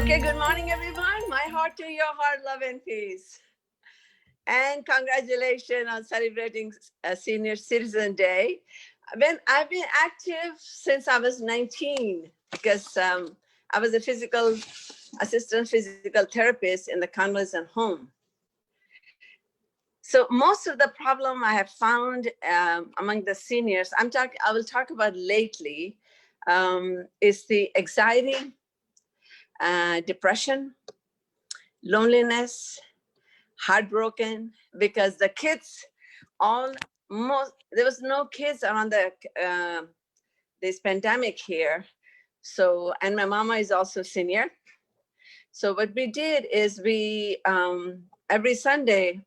Okay, good morning, everyone. My heart to your heart, love and peace. And congratulations on celebrating Senior Citizen Day. I've been active since I was 19 because I was a physical assistant physical therapist in the convalescent home. So most of the problem I have found among the seniors, I will talk about lately, is the anxiety, depression, loneliness, heartbroken, because the kids there was no kids around this pandemic here. So, and my mama is also senior. So what we did is we every Sunday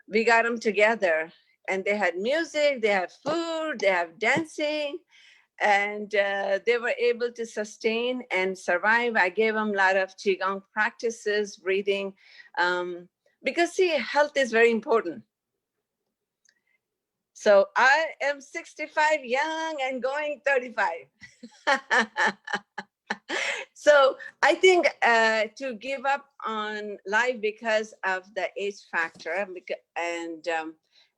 we got them together, and they had music, they have food, they have dancing, and they were able to sustain and survive. I gave them a lot of qigong practices, breathing, because see, health is very important. So I am 65, young and going 35. So I think to give up on life because of the age factor, and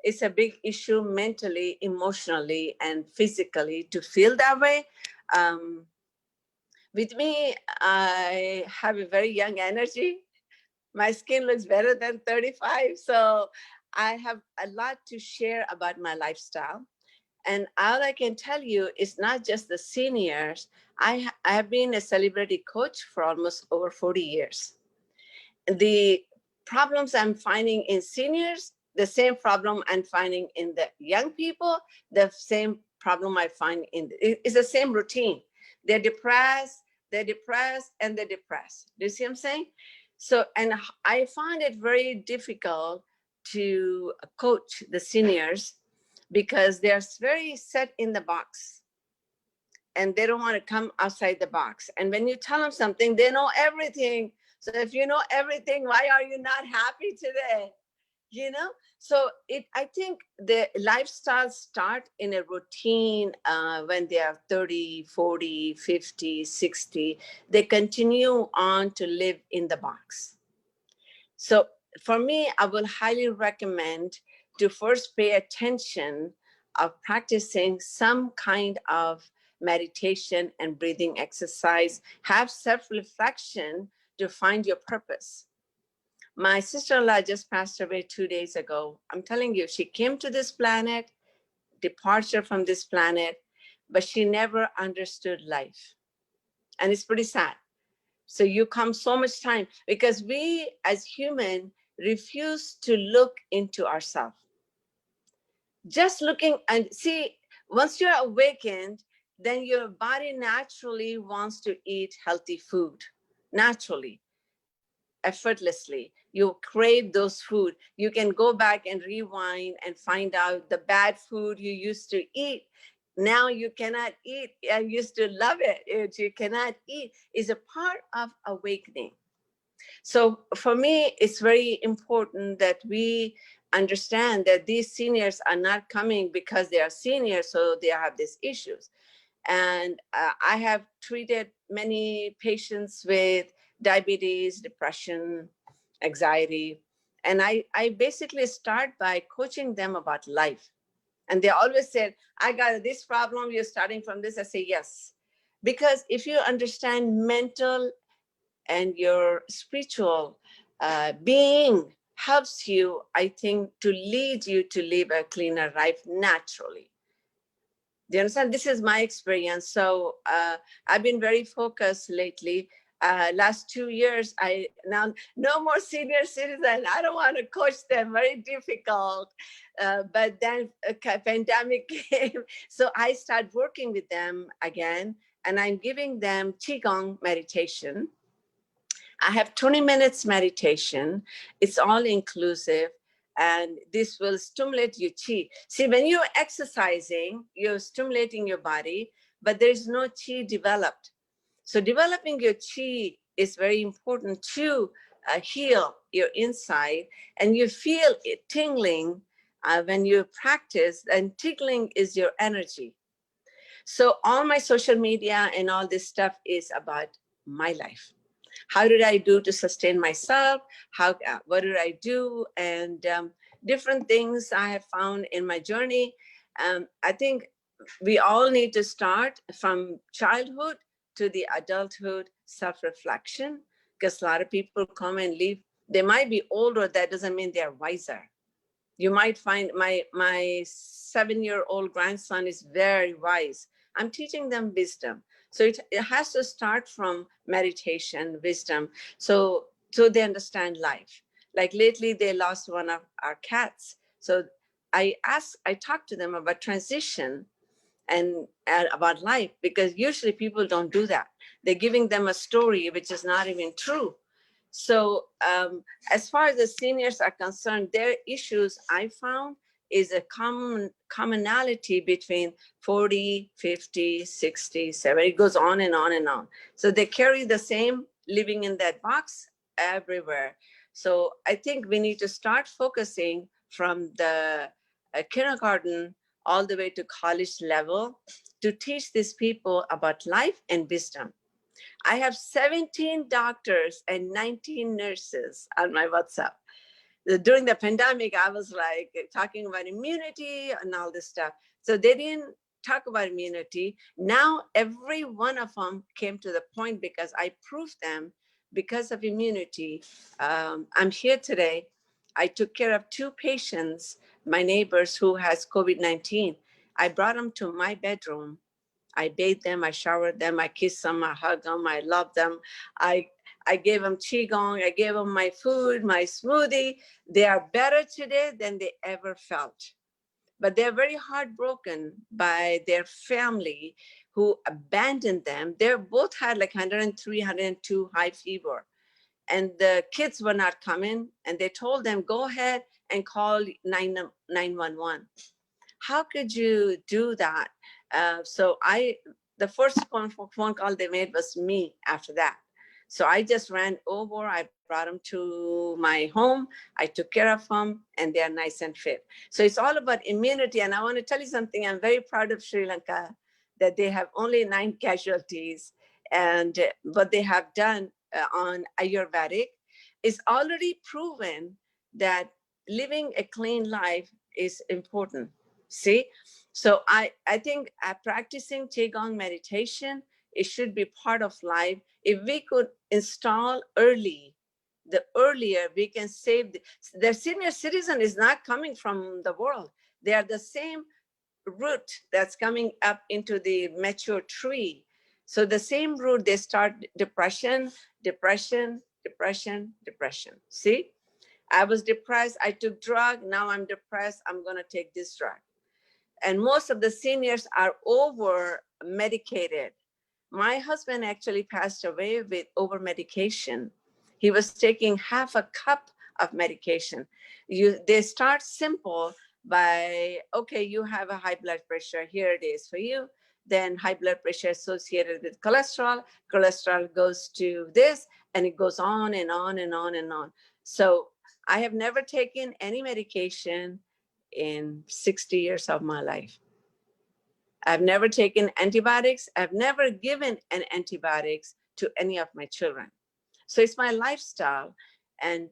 it's a big issue mentally, emotionally, and physically to feel that way. With me, I have a very young energy. My skin looks better than 35. So I have a lot to share about my lifestyle. And all I can tell you is not just the seniors. I have been a celebrity coach for almost over 40 years. The problems I'm finding in seniors, the same problem I'm finding in the young people, the same problem I find it's the same routine. They're depressed, and they're depressed. Do you see what I'm saying? So, and I find it very difficult to coach the seniors because they're very set in the box and they don't want to come outside the box. And when you tell them something, they know everything. So if you know everything, why are you not happy today? You know? So I think the lifestyles start in a routine when they are 30, 40, 50, 60. They continue on to live in the box. So for me, I will highly recommend to first pay attention of practicing some kind of meditation and breathing exercise. Have self-reflection to find your purpose. My sister-in-law just passed away 2 days ago. I'm telling you, she came to this planet, departure from this planet, but she never understood life. And it's pretty sad. So you come so much time because we as human refuse to look into ourselves. Just looking and see, once you're awakened, then your body naturally wants to eat healthy food, naturally, effortlessly. You crave those food. You can go back and rewind and find out the bad food you used to eat. Now you cannot eat. I used to love it. You cannot eat is a part of awakening. So for me, it's very important that we understand that these seniors are not coming because they are seniors, so they have these issues. And I have treated many patients with diabetes, depression, anxiety. And I basically start by coaching them about life. And they always said, I got this problem, you're starting from this. I say, yes. Because if you understand mental and your spiritual being helps you, I think, to lead you to live a cleaner life naturally. Do you understand? This is my experience. So I've been very focused lately. Last 2 years, I now no more senior citizen. I don't want to coach them. Very difficult. But then a pandemic came, so I started working with them again, and I'm giving them qigong meditation. I have 20 minutes meditation. It's all inclusive, and this will stimulate your chi. See, when you're exercising, you're stimulating your body, but there's no chi developed. So developing your chi is very important to heal your inside, and you feel it tingling when you practice, and tingling is your energy. So all my social media and all this stuff is about my life. How did I do to sustain myself? What did I do? And different things I have found in my journey. I think we all need to start from childhood to the adulthood self-reflection, because a lot of people come and leave. They might be older, that doesn't mean they're wiser. You might find my 7-year-old grandson is very wise. I'm teaching them wisdom. So it has to start from meditation, wisdom, so they understand life. Like lately, they lost one of our cats. So I talked to them about transition and about life, because usually people don't do that. They're giving them a story which is not even true. So as far as the seniors are concerned, their issues I found is a commonality between 40, 50, 60, 70. It goes on and on and on. So they carry the same living in that box everywhere. So I think we need to start focusing from the kindergarten all the way to college level to teach these people about life and wisdom. I have 17 doctors and 19 nurses on my WhatsApp. During the pandemic, I was like talking about immunity and all this stuff. So they didn't talk about immunity. Now, every one of them came to the point because I proved them because of immunity. I'm here today. I took care of 2 patients, my neighbors who has COVID-19. I brought them to my bedroom. I bathed them, I showered them, I kissed them, I hugged them, I loved them. I gave them qigong, I gave them my food, my smoothie. They are better today than they ever felt. But they're very heartbroken by their family who abandoned them. They both had like 103, 102 high fever. And the kids were not coming. And they told them, go ahead and call 911. How could you do that? So the first phone call they made was me after that. So I just ran over, I brought them to my home, I took care of them, and they're nice and fit. So it's all about immunity. And I want to tell you something, I'm very proud of Sri Lanka that they have only 9 casualties. And what they have done on Ayurvedic is already proven that living a clean life is important. See, so I think practicing Qigong meditation, it should be part of life. If we could install early, the earlier we can save the senior citizen is not coming from the world. They are the same root that's coming up into the mature tree. So the same root, they start depression, depression, depression, depression. See, I was depressed, I took drug, now I'm depressed, I'm gonna take this drug. And most of the seniors are over medicated. My husband actually passed away with over medication. He was taking half a cup of medication. They start simple by, okay, you have a high blood pressure, here it is for you. Then high blood pressure associated with cholesterol, cholesterol goes to this, and it goes on and on and on and on. So I have never taken any medication in 60 years of my life. I've never taken antibiotics. I've never given an antibiotics to any of my children. So it's my lifestyle. And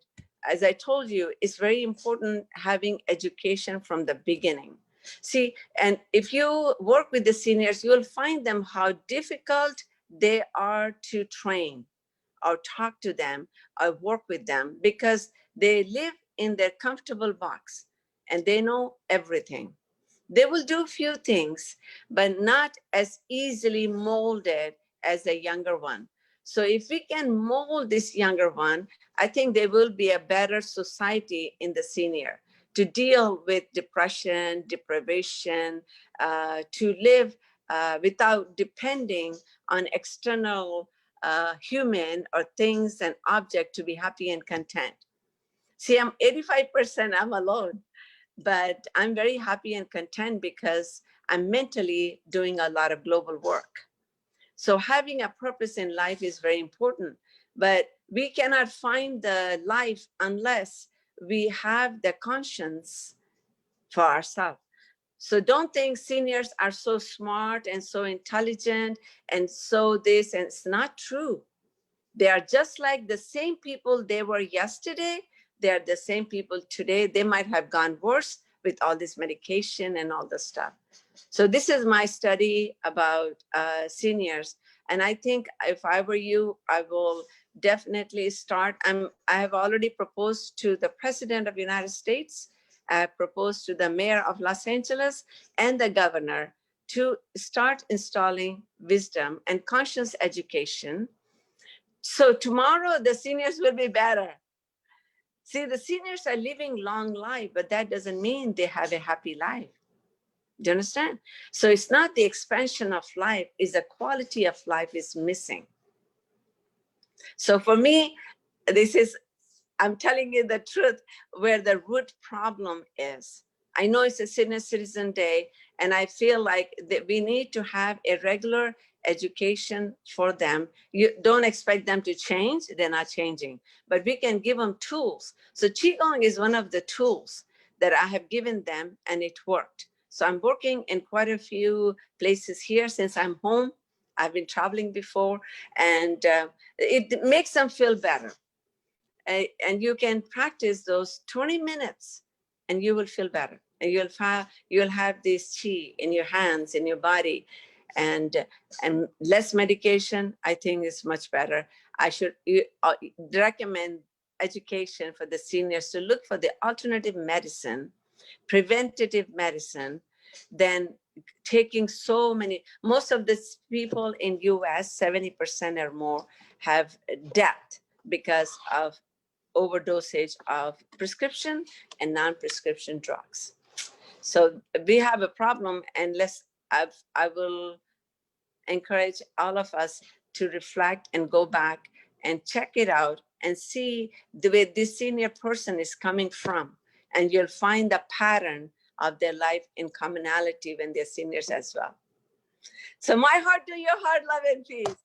as I told you, it's very important having education from the beginning. See, and if you work with the seniors, you'll find them how difficult they are to train or talk to them or work with them, because they live in their comfortable box and they know everything. They will do few things, but not as easily molded as a younger one. So if we can mold this younger one, I think there will be a better society in the senior to deal with depression, deprivation, to live without depending on external human or things and object to be happy and content. See, I'm 85%, I'm alone, but I'm very happy and content because I'm mentally doing a lot of global work. So having a purpose in life is very important, but we cannot find the life unless we have the conscience for ourselves. So don't think seniors are so smart and so intelligent and so this, and it's not true. They are just like the same people they were yesterday. They are the same people today. They might have gone worse with all this medication and all the stuff. So this is my study about seniors. And I think if I were you, I will definitely start. I have already proposed to the President of the United States, I proposed to the Mayor of Los Angeles and the Governor to start installing wisdom and conscious education. So tomorrow the seniors will be better. See, the seniors are living long life, but that doesn't mean they have a happy life. Do you understand? So it's not the expansion of life, it's the quality of life is missing. So for me, this is, I'm telling you the truth, where the root problem is. I know it's a Senior Citizen Day, and I feel like that we need to have a regular education for them. You don't expect them to change, they're not changing, but we can give them tools. So Qigong is one of the tools that I have given them, and it worked. So I'm working in quite a few places here since I'm home. I've been traveling before, and it makes them feel better. And you can practice those 20 minutes and you will feel better. And you'll have this qi in your hands, in your body, and less medication, I think is much better. I should recommend education for the seniors to look for the alternative medicine, preventative medicine, than taking so many. Most of the people in US, 70% or more, have death because of overdosage of prescription and non-prescription drugs. So we have a problem, and I will encourage all of us to reflect and go back and check it out and see the way this senior person is coming from. And you'll find the pattern of their life in commonality when they're seniors as well. So my heart to your heart, love and peace.